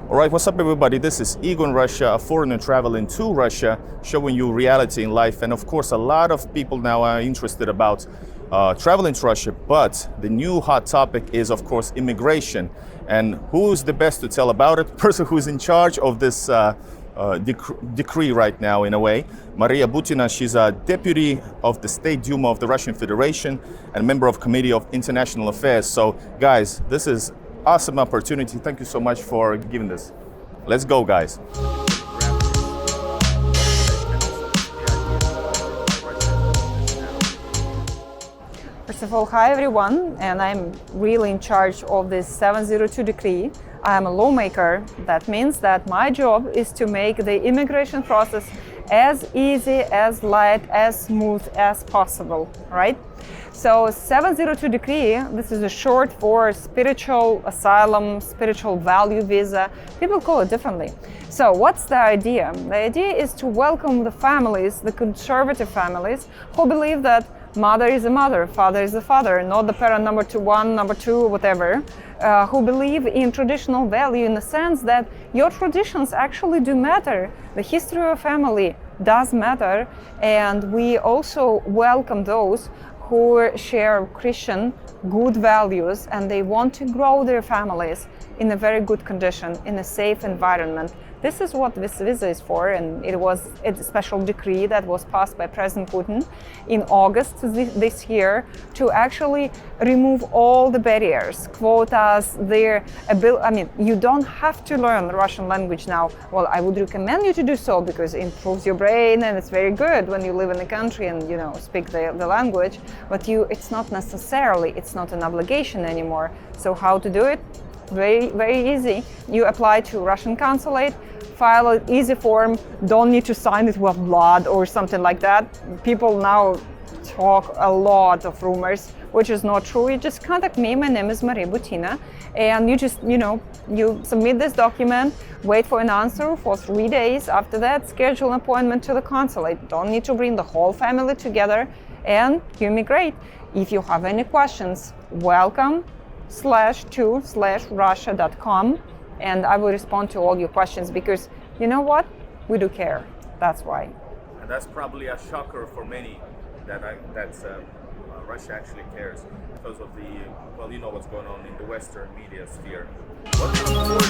All right, what's up everybody? This is Igor in Russia, a foreigner traveling to Russia, showing you reality in life. And of course, a lot of people now are interested about traveling to Russia, but the new hot topic is of course immigration. And who's the best to tell about it? The person who's in charge of this decree right now in a way, Maria Butina. She's a deputy of the State Duma of the Russian Federation and member of Committee of International Affairs. So guys, this is awesome opportunity. Thank you so much for giving this. Let's go, guys. First of all, hi everyone, and I'm really in charge of this 702 decree. I'm a lawmaker. That means that my job is to make the immigration process as easy, as light, as smooth as possible, right? So 702 decree, this is a short for spiritual asylum, spiritual value visa. People call it differently. So what's the idea? The idea is to welcome the families, the conservative families, who believe that mother is a mother, father is a father, not the parent number one, number two, whatever, who believe in traditional value in the sense that your traditions actually do matter. The history of family does matter, and we also welcome those who share Christian good values and they want to grow their families in a very good condition, in a safe environment. This is what this visa is for, and it was a special decree that was passed by President Putin in August this year to actually remove all the barriers, quotas, you don't have to learn the Russian language now. Well, I would recommend you to do so because it improves your brain and it's very good when you live in the country and speak the language, but it's not an obligation anymore. So how to do it? Very, very easy. You apply to Russian consulate, file an easy form, don't need to sign it with blood or something like that. People now talk a lot of rumors, which is not true. You just contact me, my name is Maria Butina, and you just, you submit this document, wait for an answer for 3 days. After that, schedule an appointment to the consulate. Don't need to bring the whole family together, and you immigrate. If you have any questions, welcome/to/russia.com, and I will respond to all your questions because you know what? We do care. That's why. And that's probably a shocker for many that Russia actually cares because of what's going on in the Western media sphere. What kind of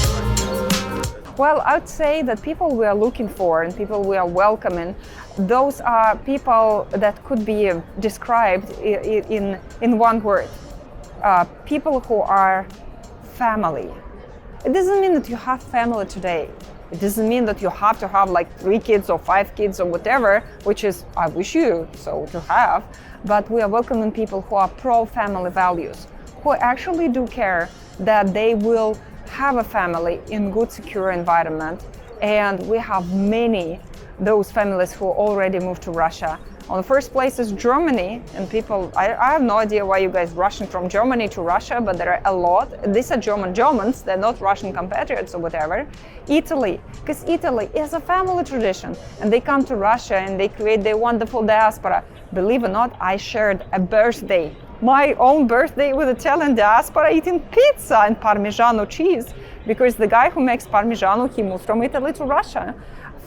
foreigners? Well, I'd say that people we are looking for and people we are welcoming, those are people that could be described in one word. People who are family. It doesn't mean that you have family today. It doesn't mean that you have to have like 3 kids or 5 kids or whatever, which is, I wish you so to have, but we are welcoming people who are pro-family values, who actually do care that they will have a family in good, secure environment. And we have many those families who already moved to Russia. On the first place is Germany, and people, I have no idea why you guys rushing from Germany to Russia, but there are a lot. These are Germans, they're not Russian compatriots or whatever. Italy, because Italy is a family tradition, and they come to Russia and they create their wonderful diaspora. Believe it or not, I shared a birthday, my own birthday with Italian diaspora eating pizza and Parmigiano cheese, because the guy who makes Parmigiano, he moved from Italy to Russia.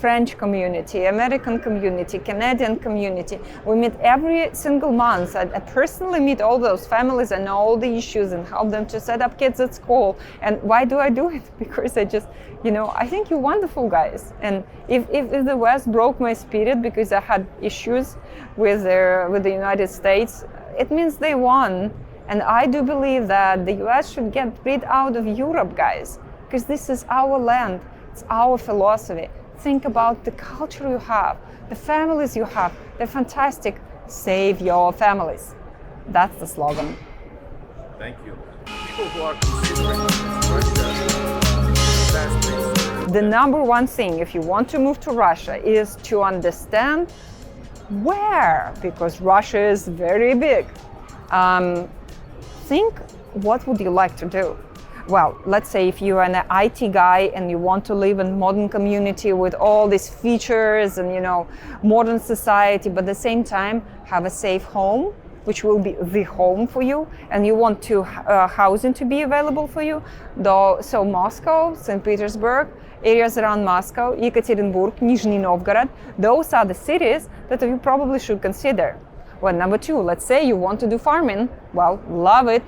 French community, American community, Canadian community. We meet every single month. I personally meet all those families and know all the issues and help them to set up kids at school. And why do I do it? Because I just, I think you're wonderful guys. And if the West broke my spirit because I had issues with the United States, it means they won. And I do believe that the US should get rid out of Europe, guys, because this is our land. It's our philosophy. Think about the culture you have, the families you have. They're fantastic. Save your families. That's the slogan. Thank you. People who are considering Russia, the number one thing, if you want to move to Russia, is to understand where, because Russia is very big. Think, what would you like to do? Well, let's say if you're an IT guy and you want to live in modern community with all these features and modern society, but at the same time have a safe home, which will be the home for you, and you want to housing to be available for you. So Moscow, St. Petersburg, areas around Moscow, Yekaterinburg, Nizhny Novgorod, those are the cities that you probably should consider. Well, number two, let's say you want to do farming. Well, love it.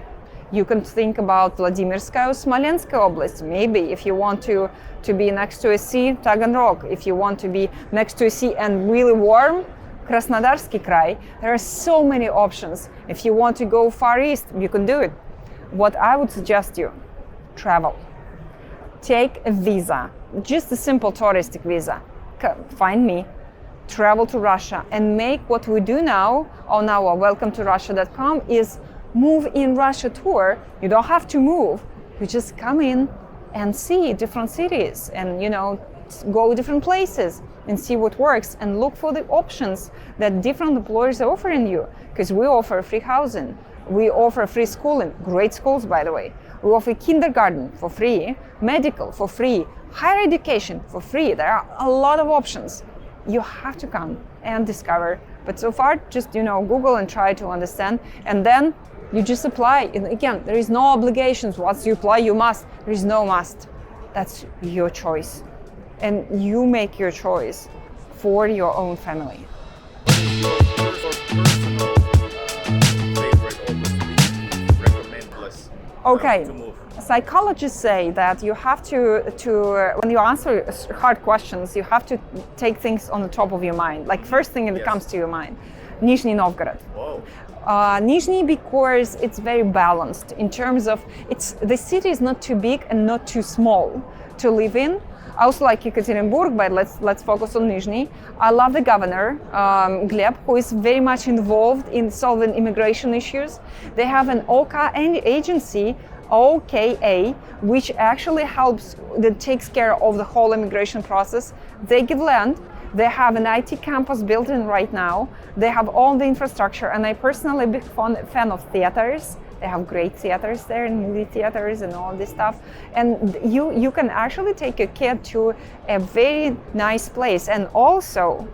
You can think about Vladimirskaya or Smolenskaya Oblast. Maybe if you want to be next to a sea, Taganrog. If you want to be next to a sea and really warm, Krasnodarsky Krai. There are so many options. If you want to go far east, you can do it. What I would suggest you, travel. Take a visa, just a simple touristic visa. Find me, travel to Russia, and make what we do now on our welcometorussia.com is move in Russia tour. You don't have to move. You just come in and see different cities and, go different places and see what works and look for the options that different employers are offering you. Because we offer free housing. We offer free schooling, great schools, by the way. We offer kindergarten for free, medical for free, higher education for free. There are a lot of options. You have to come and discover. But so far, just, Google and try to understand. And then you just apply. And again, there is no obligations. Once you apply, you must. There is no must. That's your choice. And you make your choice for your own family. Okay, psychologists say that you have to when you answer hard questions, you have to take things on the top of your mind. Like first thing that comes to your mind, Nizhny Novgorod. Whoa. Nizhny, because it's very balanced in terms of the city is not too big and not too small to live in. I also like Yekaterinburg, but let's focus on Nizhny. I love the governor, Gleb, who is very much involved in solving immigration issues. They have an OKA agency, OKA, which actually that takes care of the whole immigration process. They give land. They have an IT campus built in right now. They have all the infrastructure, and I personally big fan of theaters. They have great theaters there and movie theaters and all this stuff. And you can actually take a kid to a very nice place. And also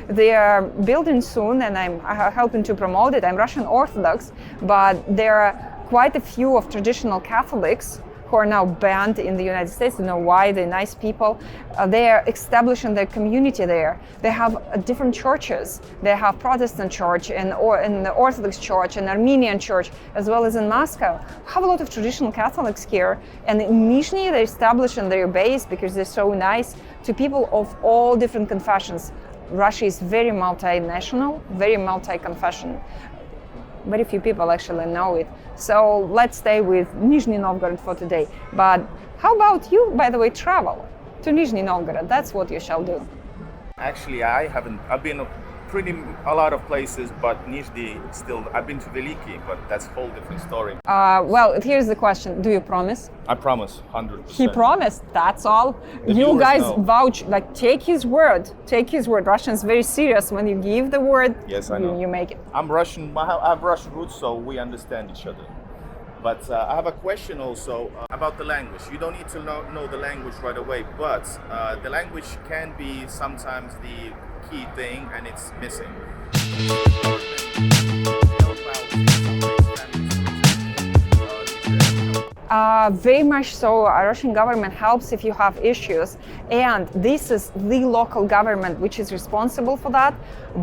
they are building soon, and I'm helping to promote it. I'm Russian Orthodox, but there are quite a few of traditional Catholics who are now banned in the United States. You know why? They're nice people. They are establishing their community there. They have different churches. They have Protestant church and the Orthodox church and Armenian church, as well as in Moscow. We have a lot of traditional Catholics here. And in Nizhny, they're establishing their base because they're so nice to people of all different confessions. Russia is very multinational, very multi-confession. Very few people actually know it. So let's stay with Nizhny Novgorod for today. But how about you, by the way, travel to Nizhny Novgorod? That's what you shall do. Actually, I haven't. I've been a lot of places, but Nizhny still. I've been to Veliki, but that's a whole different story. Well, here's the question. Do you promise? I promise, 100%. He promised, that's all. The You guys know. vouch, take his word. Take his word. Russians very serious. When you give the word, Yes, I know. you make it. I'm Russian. I have Russian roots, so we understand each other. But I have a question also about the language. You don't need to know the language right away, but the language can be sometimes the key thing, and it's missing. Very much so. Our Russian government helps if you have issues, and this is the local government which is responsible for that.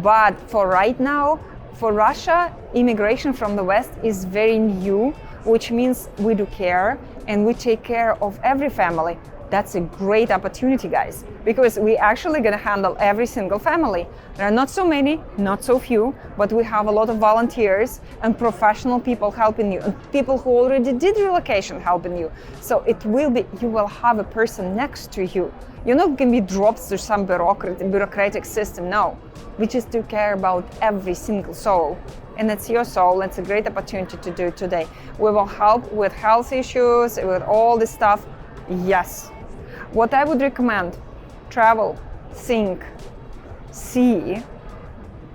But for right now, for Russia, immigration from the West is very new, which means we do care and we take care of every family. That's a great opportunity, guys, because we actually gonna handle every single family. There are not so many, not so few, but we have a lot of volunteers and professional people helping you, and people who already did relocation helping you. So you will have a person next to you. You're not gonna be dropped through some bureaucratic system, no. We just do care about every single soul. And it's your soul. It's a great opportunity to do today. We will help with health issues, with all this stuff. Yes. What I would recommend, travel, think, see,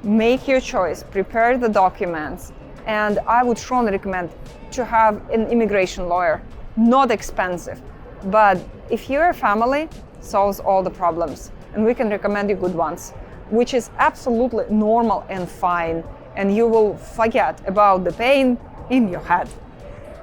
make your choice, prepare the documents, and I would strongly recommend to have an immigration lawyer. Not expensive, but if you're a family, solves all the problems, and we can recommend you good ones, which is absolutely normal and fine. and you will forget about the pain in your head.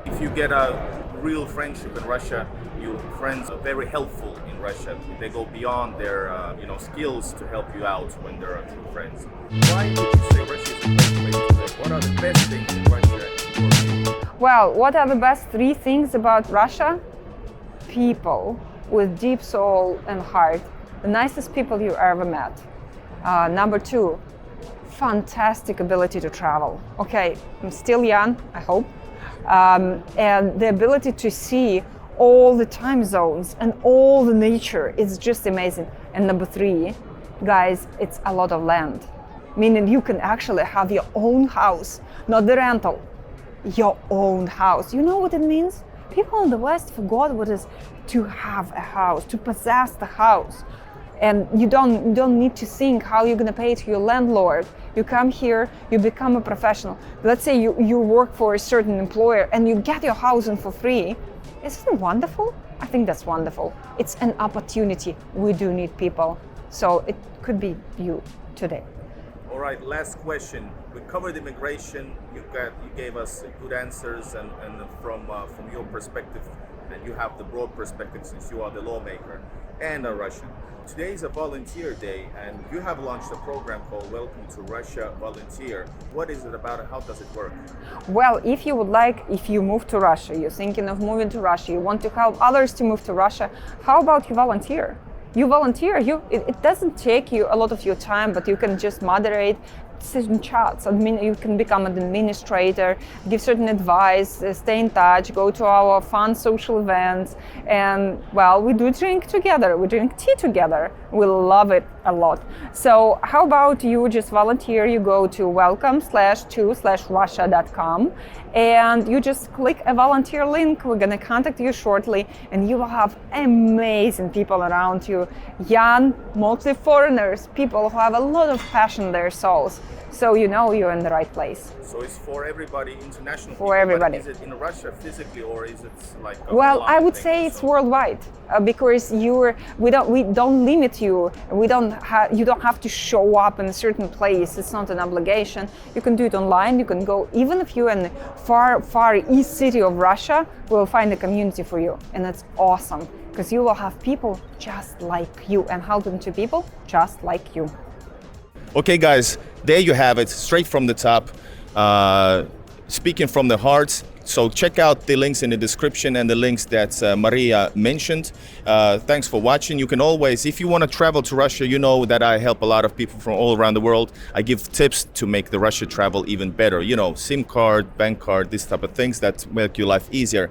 If you get a real friendship in Russia, your friends are very helpful in Russia. They go beyond their skills to help you out when they're true friends. Why would you say Russia is the best place to live? What are the best things in Russia? Well, what are the best 3 things about Russia? People with deep soul and heart, the nicest people you ever met. Number 2, fantastic ability to travel. Okay, I'm still young, I hope. And the ability to see all the time zones and all the nature is just amazing. And number 3, guys, it's a lot of land. Meaning you can actually have your own house, not the rental, your own house. You know what it means? People in the West forgot what it is to have a house, to possess the house. And you don't need to think how you're gonna pay to your landlord. You come here, you become a professional. Let's say you work for a certain employer and you get your housing for free. Isn't it wonderful? I think that's wonderful. It's an opportunity. We do need people. So it could be you today. All right, last question. We covered immigration. You gave us good answers, and from your perspective, and you have the broad perspective since you are the lawmaker and a Russian. Today is a volunteer day, and you have launched a program called Welcome to Russia Volunteer. What is it about and how does it work? Well, if you move to Russia, you're thinking of moving to Russia, you want to help others to move to Russia, how about you volunteer? You volunteer, it doesn't take you a lot of your time, but you can just moderate certain chats. You can become an administrator, give certain advice, stay in touch, go to our fun social events, and well, we do drink together, we drink tea together. We love it a lot. So how about you just volunteer? You go to welcome/to/russia.com and you just click a volunteer link. We're gonna contact you shortly, and you will have amazing people around you, young, mostly foreigners, people who have a lot of passion in their souls. So you know you're in the right place. So it's for everybody, international for people, everybody. But is it in Russia physically, or is it like a well, I would say it's worldwide, because we don't limit you. You don't have to show up in a certain place. It's not an obligation. You can do it online. You can go, even if you're in the far east city of Russia, we'll find a community for you, and that's awesome because you will have people just like you and helping to people just like you. Okay, guys, there you have it, straight from the top, speaking from the heart. So check out the links in the description and the links that Maria mentioned. Thanks for watching. You can always, if you want to travel to Russia, you know that I help a lot of people from all around the world. I give tips to make the Russia travel even better. You know, SIM card, bank card, this type of things that make your life easier.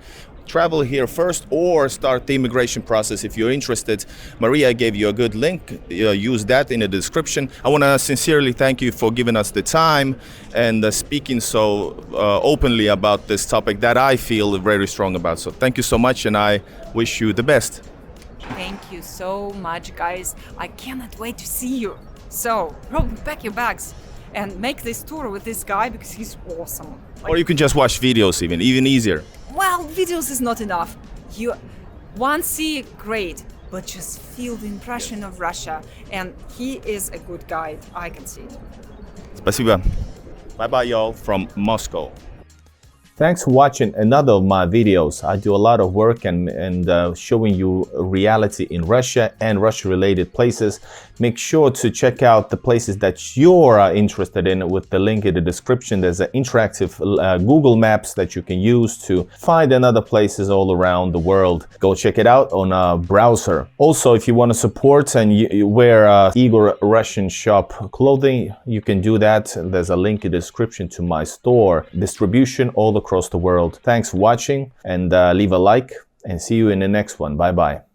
Travel here first or start the immigration process if you're interested. Maria gave you a good link. Use that in the description. I want to sincerely thank you for giving us the time and speaking so openly about this topic that I feel very strong about. So thank you so much, and I wish you the best. Thank you so much, guys. I cannot wait to see you. So, Rob, pack your bags and make this tour with this guy because he's awesome. Or you can just watch videos, even easier. Well, videos is not enough. You want to see, great, but just feel the impression of Russia. And he is a good guide. I can see it. Спасибо. Bye-bye, y'all, from Moscow. Thanks for watching another of my videos. I do a lot of work and showing you reality in Russia and Russia-related places. Make sure to check out the places that you're interested in with the link in the description. There's an interactive Google Maps that you can use to find another places all around the world. Go check it out on a browser. Also, if you want to support and you wear Igor Russian shop clothing, you can do that. There's a link in the description to my store. Distribution all across the world. Thanks for watching, and leave a like, and see you in the next one. Bye bye.